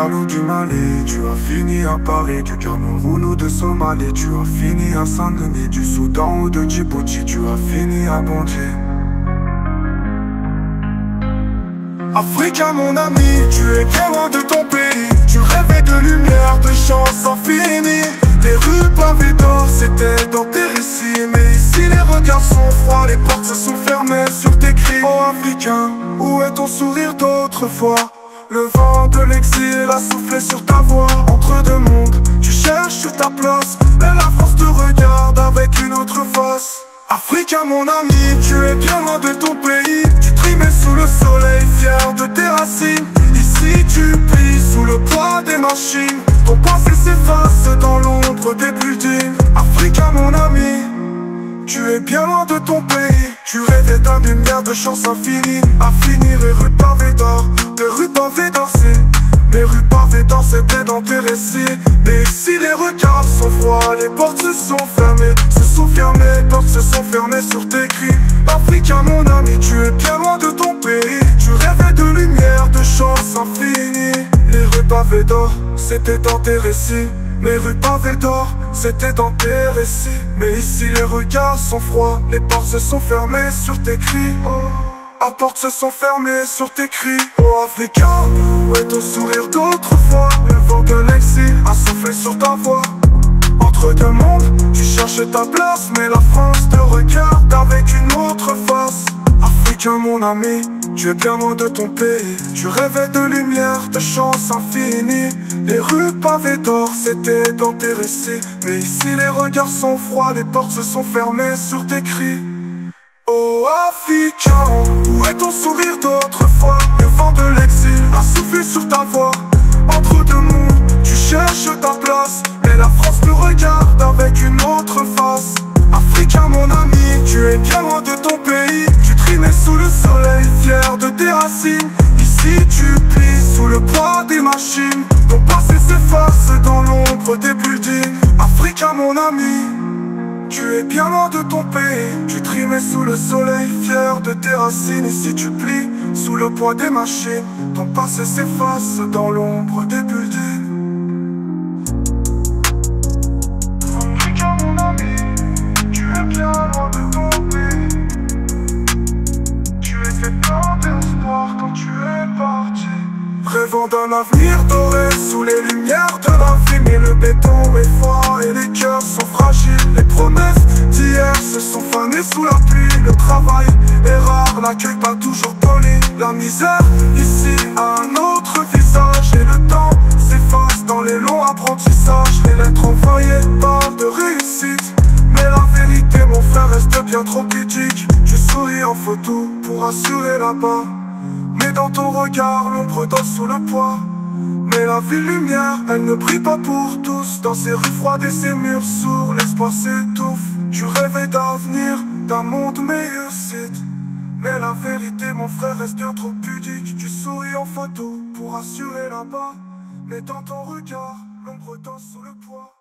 jaloux du Mali, tu as fini à Paris. Du Cameroun ou de Somalie, tu as fini à Saint-Denis. Du Soudan ou de Djibouti, tu as fini à Bondy. Africain mon ami, tu es bien loin de ton pays. Tu rêvais de lumière, de chance infinie. Les rues pavées d'or, c'était dans tes récits. Mais ici les regards sont froids, les portes se sont fermées sur tes cris. Oh Africain, où est ton sourire d'autrefois? Le vent de l'exil a soufflé sur ta voix. Entre deux mondes, tu cherches ta place, mais la France te regarde avec une autre face. Africain mon ami, tu es bien loin de ton pays. Tu trimais sous le soleil, fier de tes racines. Ici tu plies sous le poids des machines. Ton passé s'efface dans l'ombre des buildings. Africain mon ami, tu es bien loin de ton pays. Tu rêvais d'une lumière de chance infinie. À finir les rues pavées d'or, des rues pavées d'or, les rues pavées d'or, c'était dans tes récits. Mais ici les regards sont froids, les portes se sont fermées. Les portes se sont fermées sur tes cris. Africain mon ami, tu es bien loin de ton pays. Tu rêvais de lumière, de chance infinie. Les rues pavées d'or, c'était dans tes récits. Les rues pavées d'or, c'était dans tes récits. Mais ici les regards sont froids, les portes se sont fermées sur tes cris. Les portes se sont fermées sur tes cris. Oh Africain, où est ton sourire d'autrefois? Le vent de l'exil a soufflé sur ta voix. Entre deux mondes, tu cherches ta place, mais la France te regarde avec une autre face. Africain mon ami, tu es bien loin de ton pays. Tu rêvais de lumière, de chance infinie. Les rues pavées d'or, c'était dans tes récits. Mais ici les regards sont froids, les portes se sont fermées sur tes cris. Oh Africain, où est ton sourire d'autrefois? Le vent de l'exil a soufflé sur ta voix. Entre deux mondes, tu cherches ta place, mais la France te regarde avec une autre face. Africain mon ami, tu es bien loin de ton pays. Tu trimais sous le soleil, fier de tes racines. Ici tu plies sous le poids des machines. Ton passé s'efface dans l'ombre des buildings. Africain mon ami, tu es bien loin de ton pays. Tu trimais sous le soleil, fier de tes racines. Ici tu plies sous le poids des machines. Ton passé s'efface dans l'ombre des buildings. Africain mon ami, tu es bien loin de ton pays. Tu étais plein d'espoir quand tu es parti. Rêvant d'un avenir doré sous les lumières de la vie. Mais le béton est froid et les cœurs sont fragiles. Les promesses d'hier se sont fanées sous la pluie. Le travail est rare, l'accueil pas toujours poli. La misère ici a un autre visage. Et le temps s'efface dans les longs apprentissages. Les lettres envoyées parlent de réussite, mais la vérité mon frère reste bien trop pudique. Tu souris en photo pour assurer là-bas, mais dans ton regard l'ombre dort sous le poids. Mais la ville lumière, elle ne brille pas pour tous. Dans ces rues froides et ces murs sourds, l'espoir s'étouffe. Tu rêvais d'avenir, d'un monde meilleur site, mais la vérité mon frère reste bien trop pudique. Tu souris en photo pour assurer là-bas, mais dans ton regard l'ombre dort sous le poids.